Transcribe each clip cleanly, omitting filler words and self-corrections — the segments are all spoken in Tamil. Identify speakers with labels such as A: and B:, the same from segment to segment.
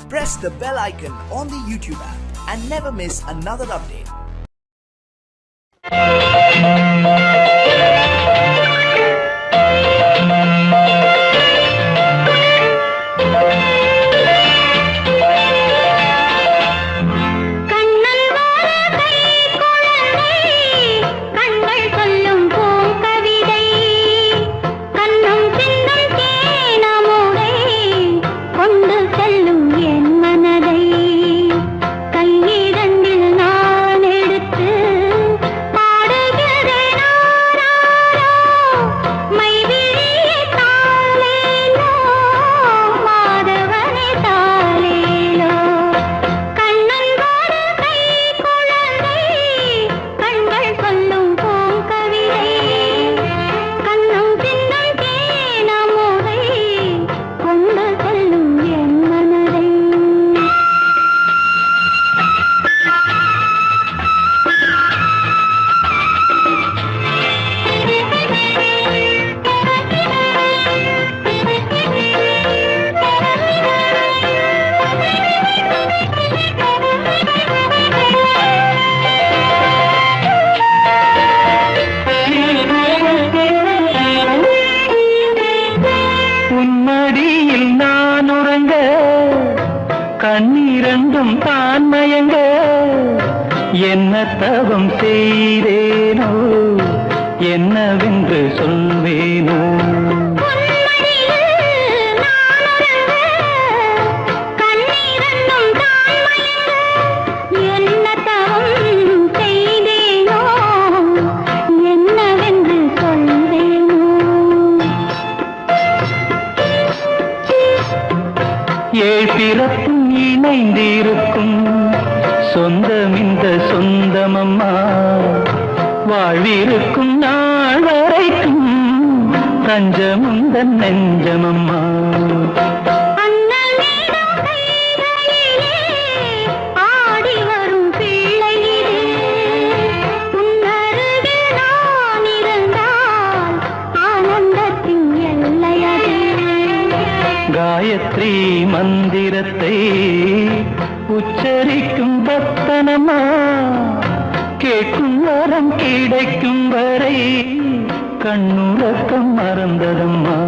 A: Press the bell icon on the YouTube app and never miss another update.
B: கண்ணீரண்டும் தான் மயங்க என்ன தவம் செய்தேனோ என்னவென்று சொல்வேனோ பிறப்பும் இணைந்திருக்கும் சொந்தம் இந்த சொந்தமம்மா வாழ்விருக்கும் நாள் வரைக்கும் தஞ்சமுந்தன் நெஞ்சமம்மா காயத்ரி மந்திரத்தை உச்சரிக்கும் பக்தனம்மா கேட்கும் வரம் கிடைக்கும் வரை கண்ணுறக்கம் மறந்ததம்மா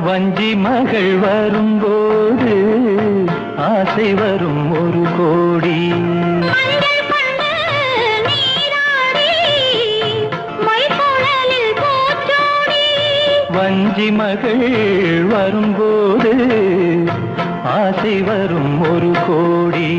B: வஞ்சி மகள் வரும்போது ஆசை வரும் ஒரு கோடி வஞ்சி மகள் வரும்போது ஆசை வரும் ஒரு கோடி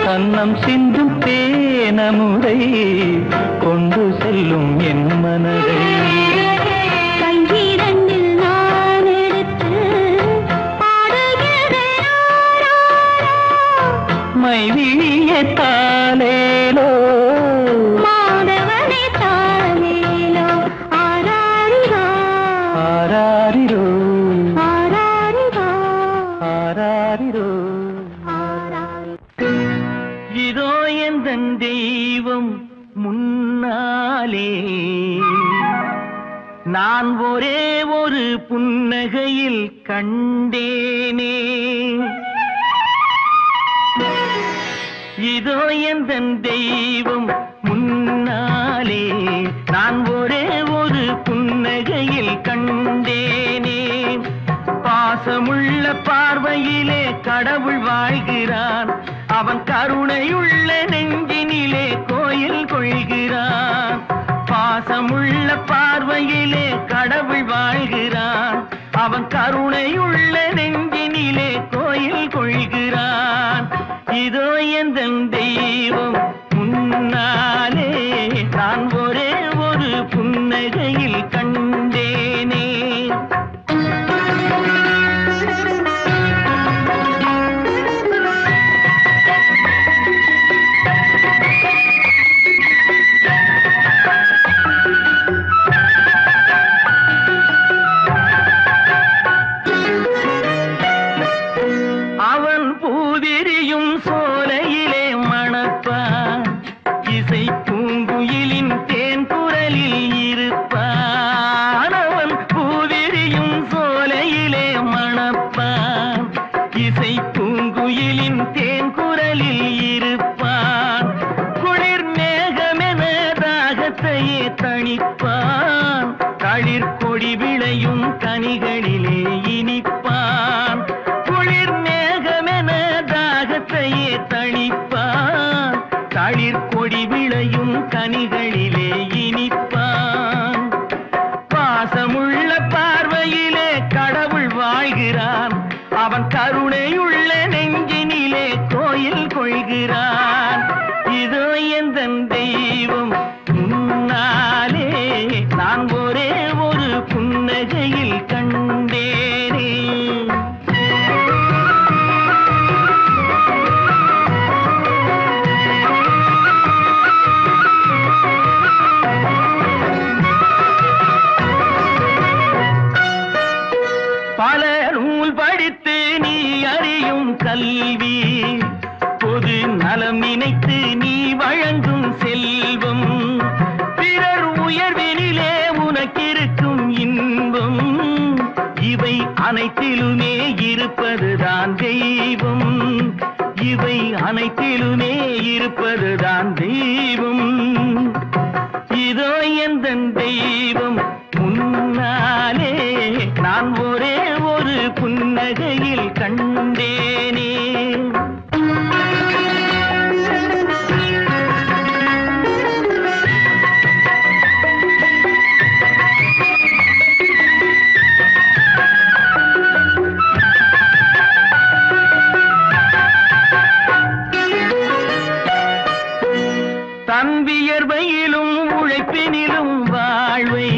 B: கண்ணம் சிந்தும் தேனமுதை கொண்டு செல்லும் என் மனதை
C: கையிரண்டில் நான் எடுத்து
B: மைவிழிய தாலேலோ
C: மாதவனே தாலேலோ ஆராரிரோ
B: ஆராரிரோ
C: ஆராரிரோ
B: ஆராரிரோ இதோ எந்தன் தெய்வம் முன்னாலே நான் ஒரே ஒரு புன்னகையில் கண்டேனே இதோ எந்தன் தெய்வம் முன்னாலே நான் ஒரே ஒரு புன்னகையில் கண்டேனே பாசமுள்ள பார்வையிலே கடவுள் வாழ்கிறான் அவன் கருணையுள்ள நெஞ்சினிலே கோயில் கொள்கிறான் பாசம் பாசமுள்ள பார்வையிலே கடவுள் வாழ்கிறான். அவன் கருணையுள்ள நெஞ்சினிலே கோயில் கொள்கிறான். இதோ எந்தன் தெய்வம் முன்னாலே நான் ஒரே ஒரு புன்னகையில் கண்டேனே. அவன் பூவிரியும் சோலையிலே மணப்பான். இசை பூங்குயிலின் தேன் குரலில் இருப்பான். அவன் பூவிரியும் சோலையிலே மணப்பான். இசை பூங்குயிலின் தேன் குரலில் இருப்பான். குளிர் மேகமென தாகத்தையே தணிப்பான். தளிர் கொடி விளையும் கனிகளிலே இனிப்பான். குளிர் மேகமென தாகத்தையே தணிப்பான். தளிர் கொடி விளையும் கனிகளிலே இனிப்பான். பாசமுள்ள பார்வையிலே கடவுள் வாழ்கிறான். அவன் கருணையுள்ள நெஞ்சினிலே கோயில் கொள்கிறான். இதோ எந்தன் தெய்வம் முன்னாலே நான் ஒரே ஒரு புன்னகையில் கண்டேனே. பல நூல் படித்து நீ அறியும் கல்வி, பொது நலம் நினைத்து நீ வழங்கும் செல்வம், பிறர் உயர்வினிலே உனக்கிருக்கும் இன்பம், இவை அனைத்திலுமே இருப்பதுதான் தெய்வம். இவை அனைத்திலுமே இருப்பதுதான் தெய்வம். இதோ எந்தன் தெய்வம் முன்னாலே நான் ஒரே ஒரு புன்னகையில் கண்டேனே. தன் வியர்வையிலும் உழைப்பினிலும் வாழ்வை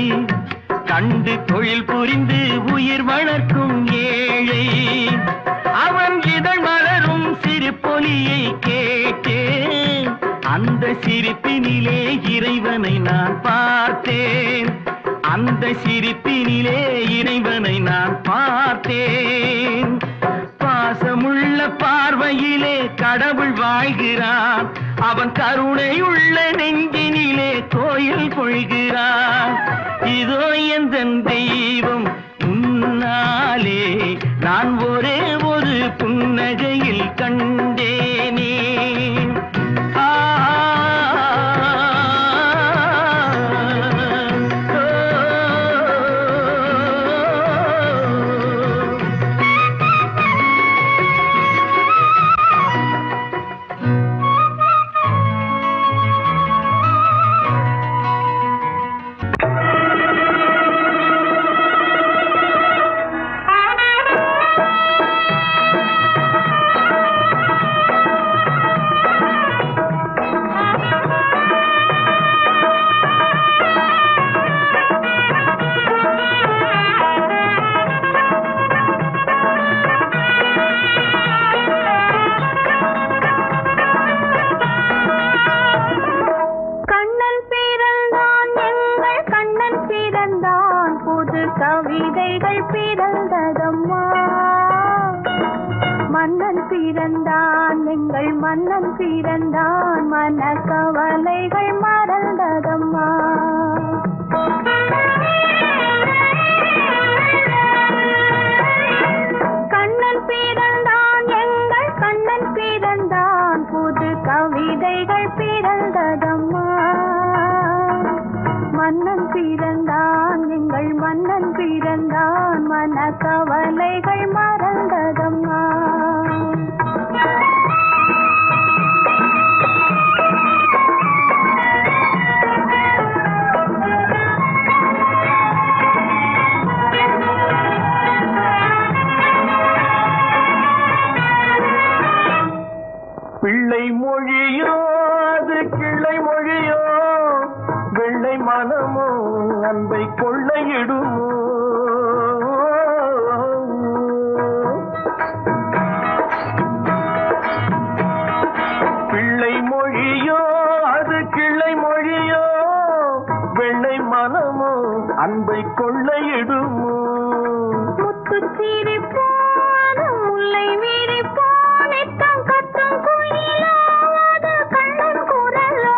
B: கண்டு தொழில் புரிந்து உயிர் வளர்க்கும் ஏழை, அவன் இதழ் மலரும் சிரிப்பொலியை கேட்டேன். அந்த சிரிப்பினிலே இறைவனை நான் பார்த்தேன். அந்த சிரிப்பினிலே இறைவனை நான் பார்த்தேன். பாசமுள்ள பார்வையிலே கடவுள் வாழ்கிறான். அவன் கருணையுள்ள நெஞ்சினிலே கோயில் கொள்கிறான். இதோ எந்தன் தெய்வம் முன்னாலே நான் ஒரே ஒரு புன்னகையில் கண்டேனே.
C: கவிதைகள் பிறந்ததம்மா, மன்னன் பிறந்தான், எங்கள் மன்னன் பிறந்தான், மன கவலைகள் மறந்ததம்மா. கண்ணன் பிறந்தான், எங்கள் கண்ணன் பிறந்தான், புது கவிதைகள் பிறந்ததம்மா. மன்னன் பிறந்தான், எங்கள் மன்னன் பிறந்தான், மன கவலைகள் மறந்ததம்மா.
B: வெள்ளை மனமோ அன்பை கொள்ளையிடுமோ பிள்ளை மொழியோ அது கிள்ளை மொழியோ வெள்ளை மனமோ அன்பை கொள்ளையிடுமோ
C: முத்துச்சீரி போன முல்லை வீரி போனிட்டம் கத்தும் குயிலோ அது கண்ணன் குரலோ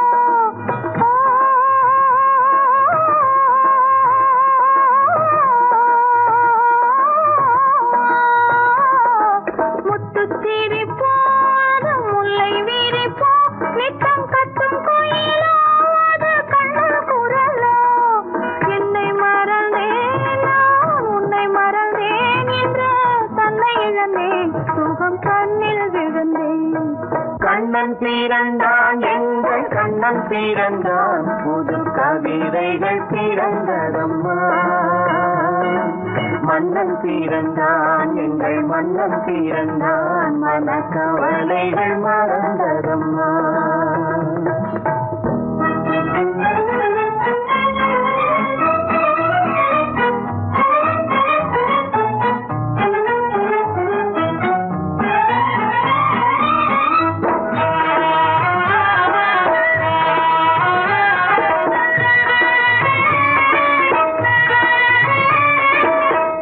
C: முத்துச்சீரி போன முல்லை வீரி போனிட்டம் கத்தும் குயிலோ அது கண்ணன் குரலோ என்னை மறந்தேன் நான் உன்னை மறந்தேன் என்று தன்னை இழந்தேன் சுகம் கண்ணில் விழுந்தேன்
B: கண்ணன் பிறந்தான் எங்கள் கண்ணன் பிறந்தான் புது கவிதைகள் பிறந்ததம்மா மன்னன் பிறந்தான் எங்கள் மன்னன் பிறந்தான் மனக்கவலைகள் மறந்ததம்மா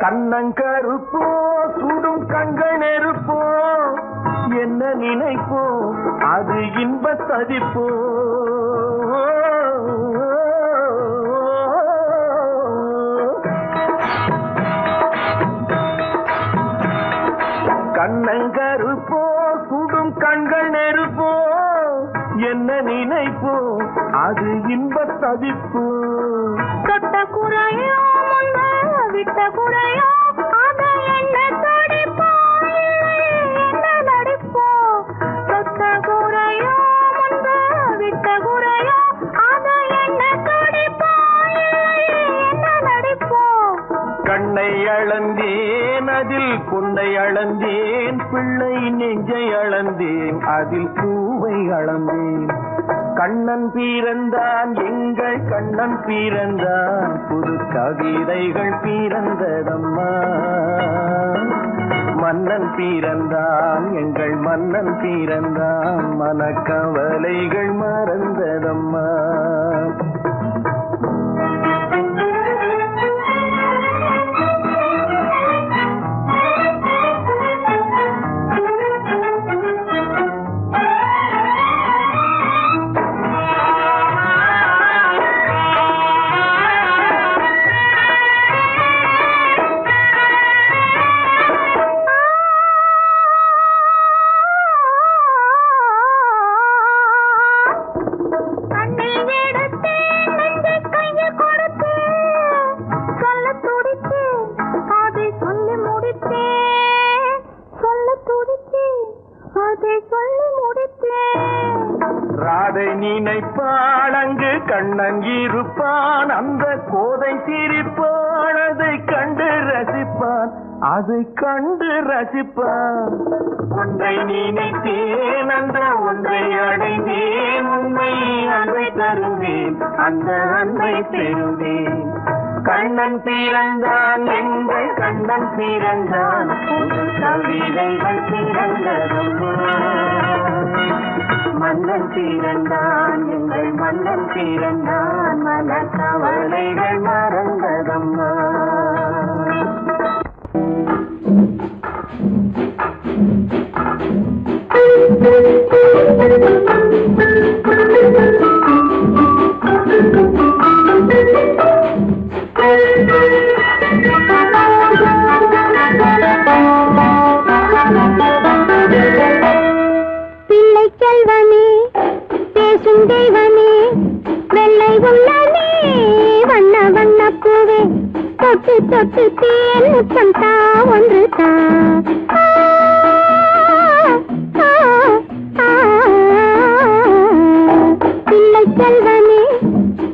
B: கண்ணங்கருப்போ சுடும் கண்கள் நெருப்போ என்ன நினைப்போ அது இன்ப ததிப்போ கண்ணங்கருப்போ சுடும் கண்கள் நெருப்போ என்ன நினைப்போ அது இன்ப ததிப்போ
C: தொட்ட குறையோ விட்ட குறையோ அதை என்ன தடிப்போ என்ன நடிப்போ தொட்ட குறையோ முன்பு விட்ட குறையோ அதை என்ன தடிப்போ என்ன நடிப்போ
B: கண்ணை அளந்தேன் அதில் பொன்னை அளந்தேன் பிள்ளை நெஞ்சை அளந்தேன் அதில் பூவை அளந்தேன் கண்ணன் பிறந்தான் எங்கள் கண்ணன் பிறந்தான் புது கவிதைகள் பிறந்ததம்மா மன்னன் பிறந்தான் எங்கள் மன்னன் பிறந்தான் மனக்கவலைகள் மறந்ததம்மா ராதை நினைப்பாள் அங்கு கண்ணன் இருப்பான் அந்த கோதை சிரிப்பான் அதை கண்டு ரசிப்பான் அதை கண்டு ரசிப்பான் ஒன்றை நினைத்தேன் அந்த ஒன்றை அடைந்தேன் உண்மை அன்பை தருவேன் அந்த அன்பை பெறுவேன் கண்ணன் பிறந்தான் எங்கள் கண்ணன் பிறந்தான் புது கவிதைகள் பிறந்ததம்மா மன்னன் பிறந்தான் எங்கள் மன்னன் பிறந்தான் மனக்கவலைகள் மறந்ததம்மா
C: பிள்ளை செல்வமே பேசும் தெய்வமே வெள்ளை உள்ளமே வண்ண வண்ண பூவே தொட்டு தொட்டு தேன் முத்தம் தா ஒன்று தா பிள்ளை செல்வமே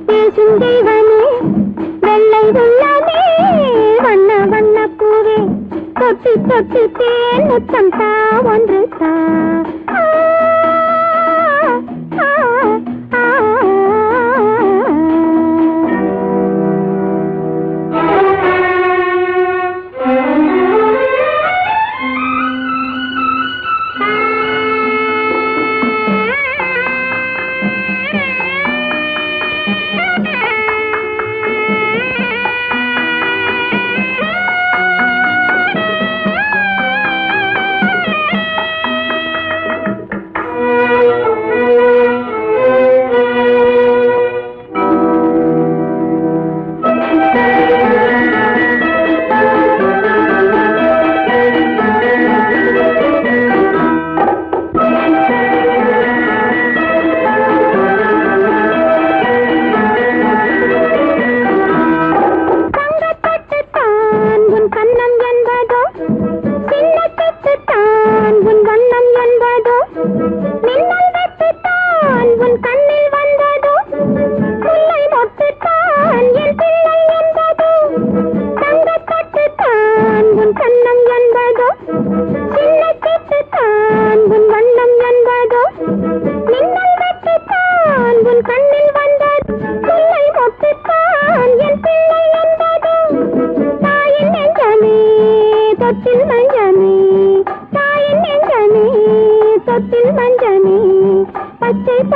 C: பேசும் தெய்வமே வெள்ளை உள்ளமே வண்ண வண்ண பூவே தொட்டு தொட்டு தேன் முத்தம் தா ஒன்று தா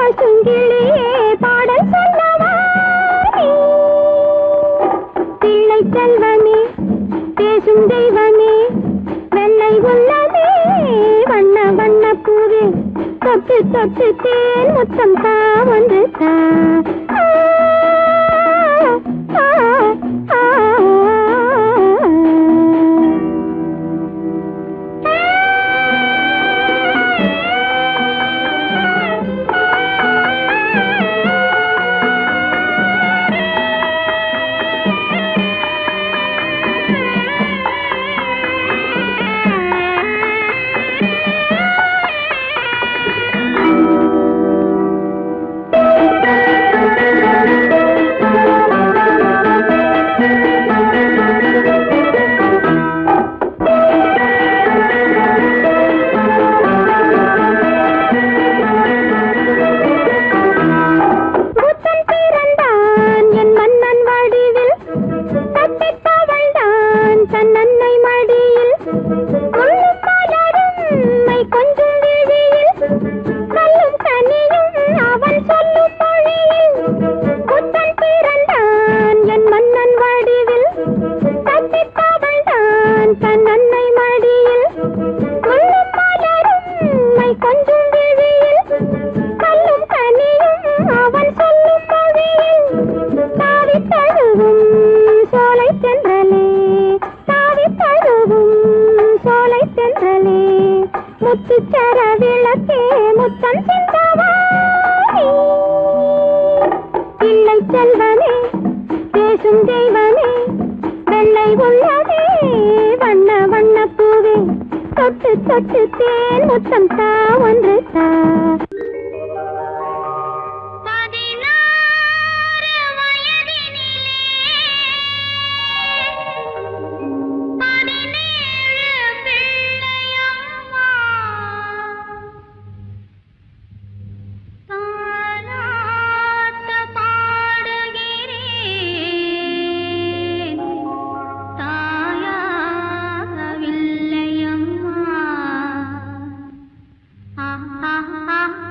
C: பசுங்கிளியே பாடல் சொல்லவா பிள்ளை செல்வமே பேசும் தெய்வமே வெள்ளை உள்ளமே வண்ண வண்ண பூவே தொட்டு தொட்டு தேன் முத்தம் தா வந்து தா முத்துச்சர விளக்கே முத்தம் சிந்தவா பிள்ளை செல்வமே பேசும் தெய்வமே வெள்ளை உள்ளமே வண்ண வண்ண பூவே தொட்டு தொட்டு தேன் முத்தம் தா ஒன்று தா
D: ha ha ha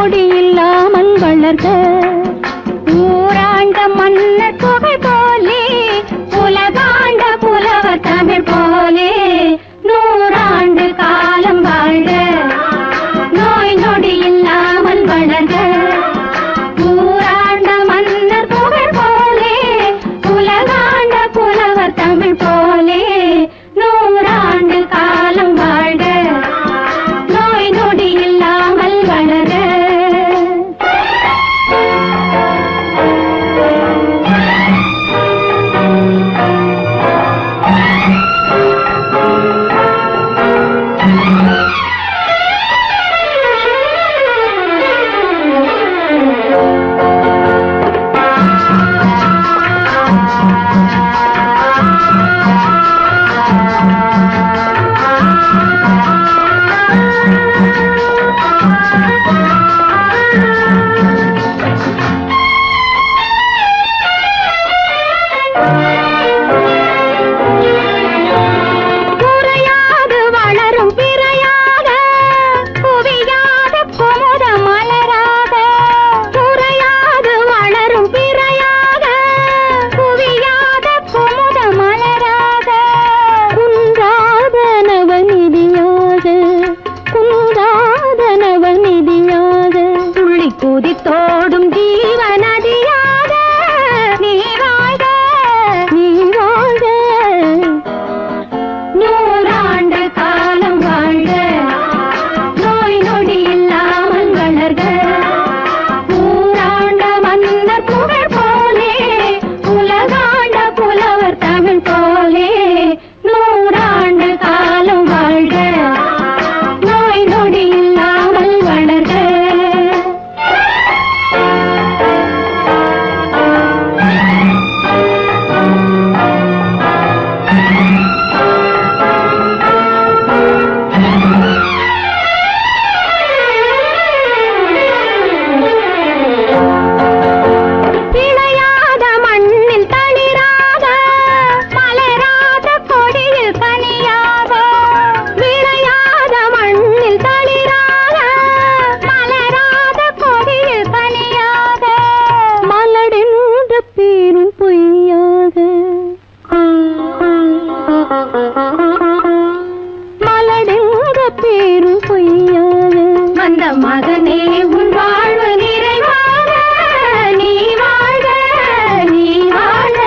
C: நொடி இல்லாமல் வளர்க ஊராண்ட மன்னர் புகழ் போலே உலகாண்ட புலவர் தமிழ் போலே நூறாண்டு காலம் வாழ்க நோய் நொடி இல்லாமல் வளர்க ஊராண்ட மன்னர் புகழ் போலே உலகாண்ட புலவர் தமிழ் போலே நூறாண்டு காலம் வாழ்க நோய் நொடி இல்லாமல் வளர குதித்தோடும் ஜீவநதியாக நீ வாழ்க நீ வாழ்க நூறாண்டு காலம் வாழ்க நோய் நொடி இல்லாமல் வளர்க ஊராண்ட மன்னர் புகழ் போலே உலகாண்ட புலவர் தமிழ் போலே நூறாண்டு காலம் வாழ்க நோய் நொடி இல்லாமல் வளர்க மகனே உன் வாழ்வு நிறைவாக நீ வாழ்க நீ வாழ்க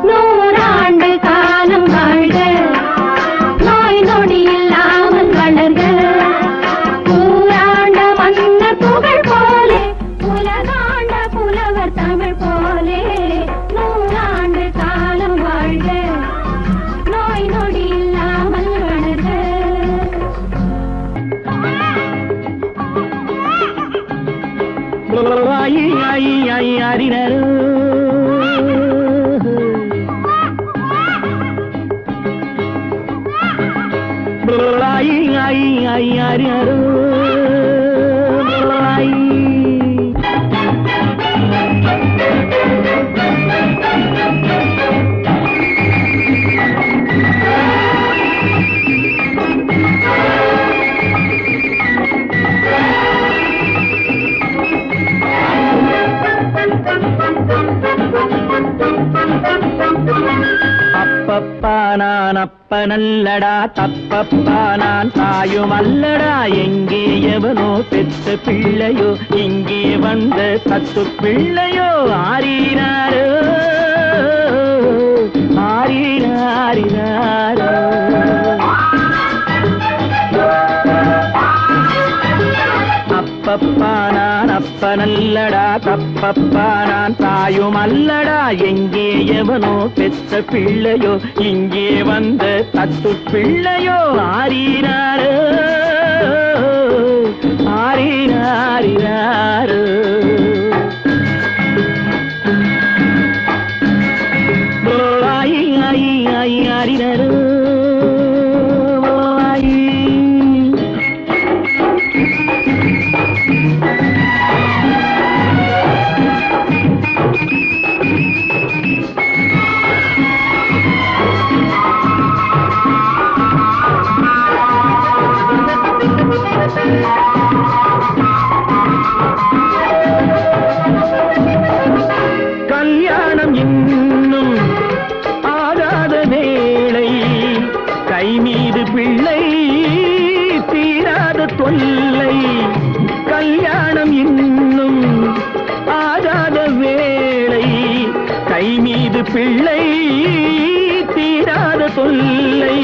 C: நூறாண்டு காலம் வாழ்க நோய் நொடி இல்லாமல் வளர்க ஊராண்ட மன்னர் புகழ் போலே உலகாண்ட புலவர் தமிழ் போலே நூறாண்டு காலம் வாழ்க நோய் நொடி இல்லாமல் வளர்க
B: அறிஞர் அப்பப்பா நான் அப்பனல்லடா தப்பப்பா நான் தாயும் அல்லடா எங்கே எவனோ பெத்த பிள்ளையோ இங்கே வந்த தத்து பிள்ளையோ ஆறினாரோ ஆறினாரினாரோ அப்பப்பா நான் அப்பனல்லடா தப்பப்பா நான் தாயும் அல்லடா எங்கே எவனோ பெத்த பிள்ளையோ இங்கே வந்த தத்து பிள்ளையோ ஆறினாரோ ஆறினாரினாரோ ஆறினாரோ
C: Thank you.
B: பிள்ளை தீராத சொல்லை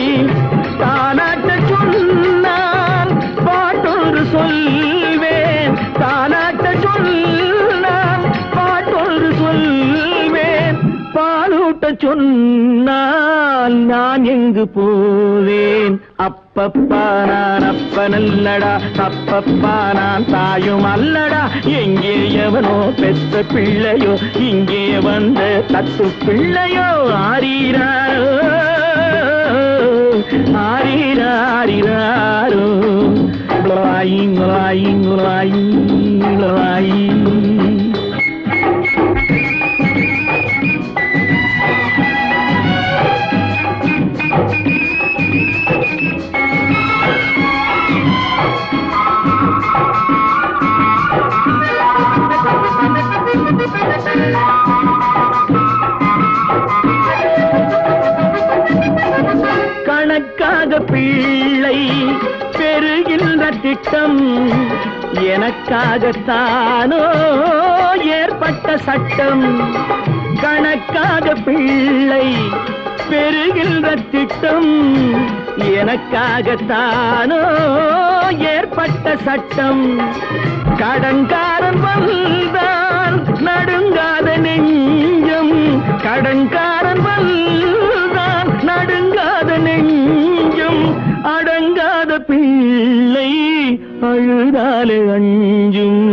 B: தானாட்ட சொன்னால் பாட்டொரு சொல்வேன், தானாட்ட சொன்னால் பாட்டொரு சொல்வேன், பாலூட்ட சொன்னால் நான் எங்கு போவேன். அப்பப்பா நான் அப்பனல்லடா, தப்பப்பா நான் தாயும் அல்லடா, எங்கே எவனோ பெத்த பிள்ளையோ, இங்கே வந்த தத்து பிள்ளையோ. ஆரீராரோ ஆரீராரிராரோ லாயி லாயி லாயி லாயி. கணக்காக பிள்ளை பெறுகின்ற திட்டம் எனக்காகத்தானோ ஏற்பட்ட சட்டம். கணக்காக பிள்ளை பெறுகின்ற திட்டம் எனக்காகத்தானோ ஏற்பட்ட சட்டம். கடன்காரன் வந்தால் நடுங்காத நெஞ்சம், கடன்காரன் வந்தால் நடுங்காத நெஞ்சம், அடங்காத பிள்ளை அழுதாலே அஞ்சும்.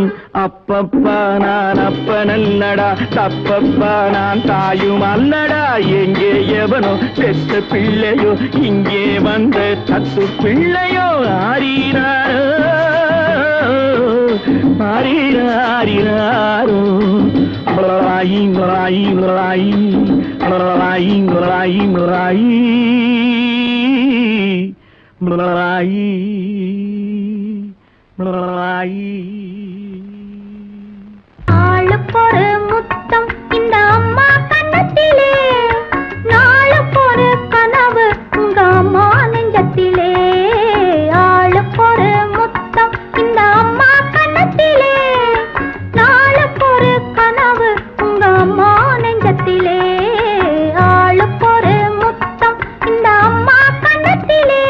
B: அப்பப்பா நான் அப்பனல்லடா, தப்பப்பா நான் தாயும் அல்லடா, எங்கே எவனோ பெத்த பிள்ளையோ, இங்கே வந்த தத்து பிள்ளையோ. ஆரீராரோ ஆரீராரிராரோ லாயி லாயி லாயி லாயி லாயி லாயி லாயி லாயி.
C: ஆளுக்கொரு முத்தம் இந்த அம்மா கண்ணத்திலே, நாளுக்கொரு கனவு உங்க அம்மா நெஞ்சத்திலே. ஆளுக்கொரு முத்தம் இந்த அம்மா கண்ணத்திலே, நாளுக்கொரு கனவு உங்க அம்மா நெஞ்சத்திலே. ஆளுக்கொரு முத்தம் இந்த அம்மா கண்ணத்திலே.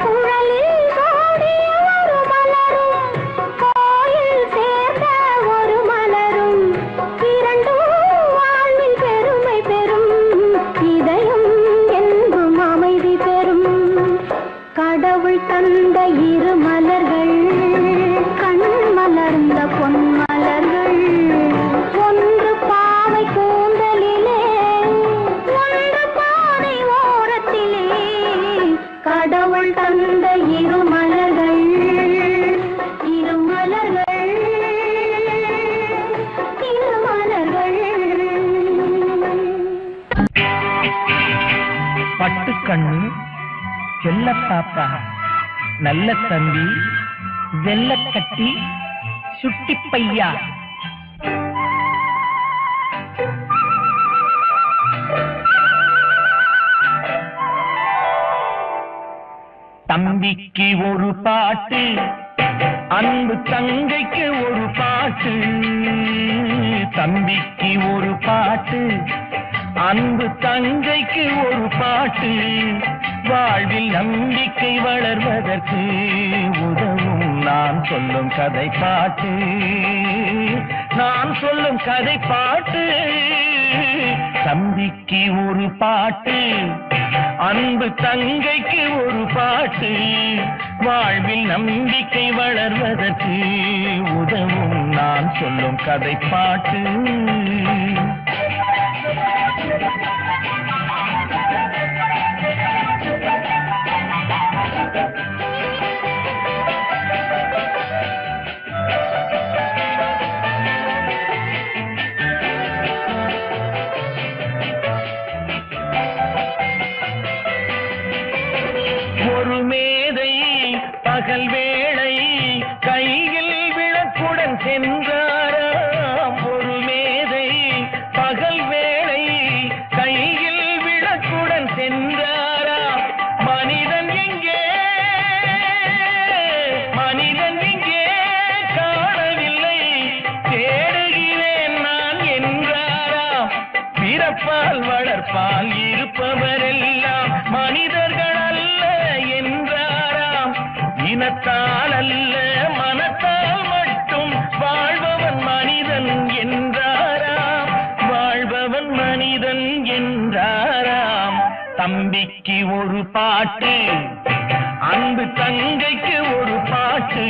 C: குழலில் சூடிய ஒரு மலரும் கோயில் சேர்ந்த ஒரு மலரும் இரண்டும் வாழ்வில் பெருமை பெறும் இதயம் என்றும் அமைதி பெறும் கடவுள் தந்த இரு மலர்கள் கண் மலர்ந்த பொன் மலர்கள் ஒன்று பாவை கூந்தலிலே ஒன்று பாதை ஓரத்திலே கடவுள் தந்த இரு மலர்கள் இரு மலர்கள் இரு மலர்கள்
B: பட்டுக்கண்ணு செல்ல பாப்பா நல்ல தம்பி வெள்ளக்கட்டி சுட்டி பையா தம்பிக்கு ஒரு பாட்டு அன்பு தங்கைக்கு ஒரு பாட்டு தம்பிக்கு ஒரு பாட்டு அன்பு தங்கைக்கு ஒரு பாட்டு வாழ்வில் நம்பிக்கை வளர்வதற்கு உதவும் நான் சொல்லும் கதை பாட்டு நான் சொல்லும் கதை பாட்டு தம்பிக்கு ஒரு பாட்டு அன்பு தங்கைக்கு ஒரு பாட்டு வாழ்வில் நம்பிக்கை வளர்வதற்கு உதவும் நான் சொல்லும் கதை பாட்டு ஒரு மேதை பகல் வேளை கையில் விளக்குடன் சென்றாராம் ஒரு மேதை பகல் வேளை கையில் விளக்குடன் சென்றாராம் மனிதன் எங்கே காணவில்லை தேடுகிறேன் நான் என்றாராம் பிறப்பால் வளர்ப்பால் இருப்பவரெல்லாம் மனிதர்கள் இனத்தால் அல்ல மனத்தால் மட்டும் வாழ்பவன் மனிதன் என்றாராம் வாழ்பவன் மனிதன் என்றாராம் தம்பிக்கு ஒரு பாட்டு அன்பு தங்கைக்கு ஒரு பாட்டு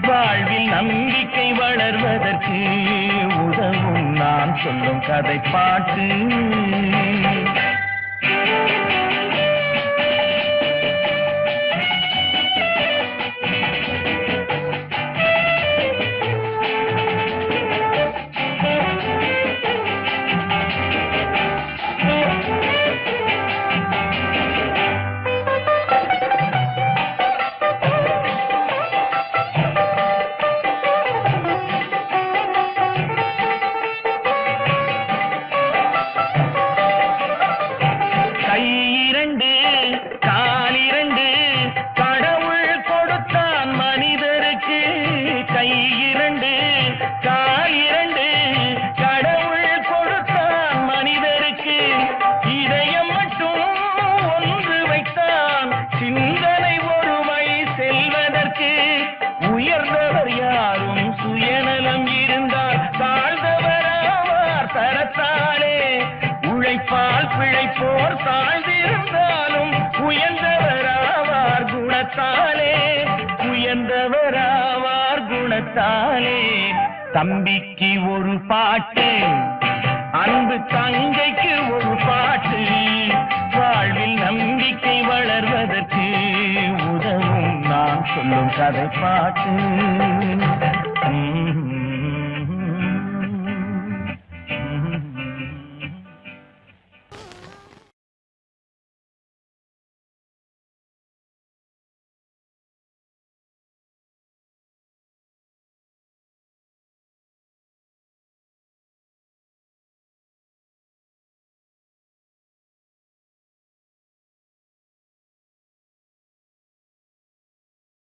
B: வாழ்வில் நம்பிக்கை வளர்வதற்கு உதவும் நான் சொல்லும் கதை பாட்டு உயர்ந்தவர் யாரும் சுயநலம் இருந்தால் தாழ்ந்தவராவார் தரத்தாலே உழைப்பால் பிழைப்போர் தாழ்ந்திருந்தாலும் உயர்ந்தவராவார் குணத்தாலே உயர்ந்தவராவார் குணத்தாலே தம்பிக்கு ஒரு பாட்டு அன்பு தங்கைக்கு ஒரு பாட்டு வாழ்வில் நம்பிக்கை வளர்வதற்கு உதவும் நான் சொல்லும் கதை பாட்டு